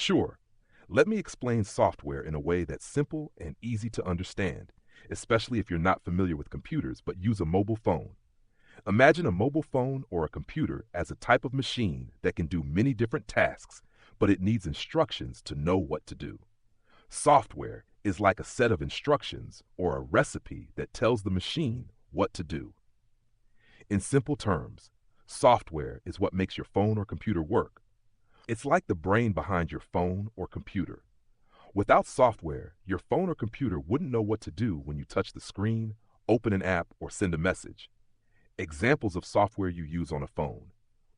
Sure. Let me explain software in a way that's simple and easy to understand, especially if you're not familiar with computers but use a mobile phone. Imagine a mobile phone or a computer as a type of machine that can do many different tasks, but it needs instructions to know what to do. Software is like a set of instructions or a recipe that tells the machine what to do. In simple terms, software is what makes your phone or computer work. It's like the brain behind your phone or computer. Without software, your phone or computer wouldn't know what to do when you touch the screen, open an app, or send a message. Examples of software you use on a phone.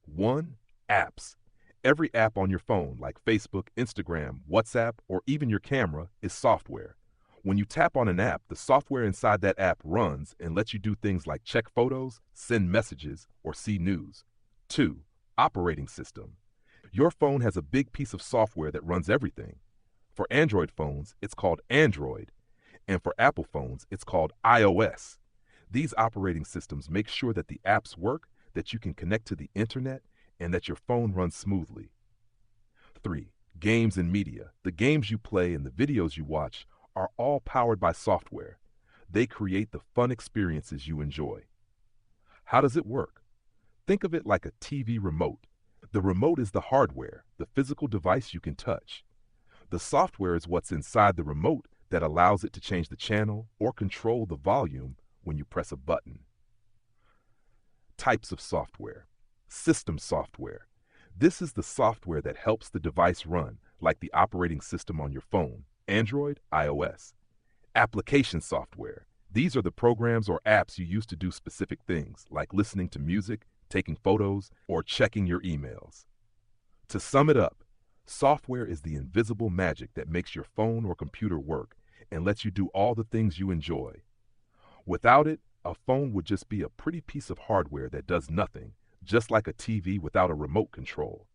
1. Apps. Every app on your phone, like Facebook, Instagram, WhatsApp, or even your camera, is software. When you tap on an app, the software inside that app runs and lets you do things like check photos, send messages, or see news. 2. Operating system. Your phone has a big piece of software that runs everything. For Android phones, it's called Android, and for Apple phones, it's called iOS. These operating systems make sure that the apps work, that you can connect to the internet, and that your phone runs smoothly. 3. Games and media. The games you play and the videos you watch are all powered by software. They create the fun experiences you enjoy. How does it work? Think of it like a TV remote. The remote is the hardware, the physical device you can touch. The software is what's inside the remote that allows it to change the channel or control the volume when you press a button. Types of software. System software. This is the software that helps the device run, like the operating system on your phone, Android, iOS. Application software. These are the programs or apps you use to do specific things, like listening to music, taking photos, or checking your emails. To sum it up, software is the invisible magic that makes your phone or computer work and lets you do all the things you enjoy. Without it, a phone would just be a pretty piece of hardware that does nothing, just like a TV without a remote control.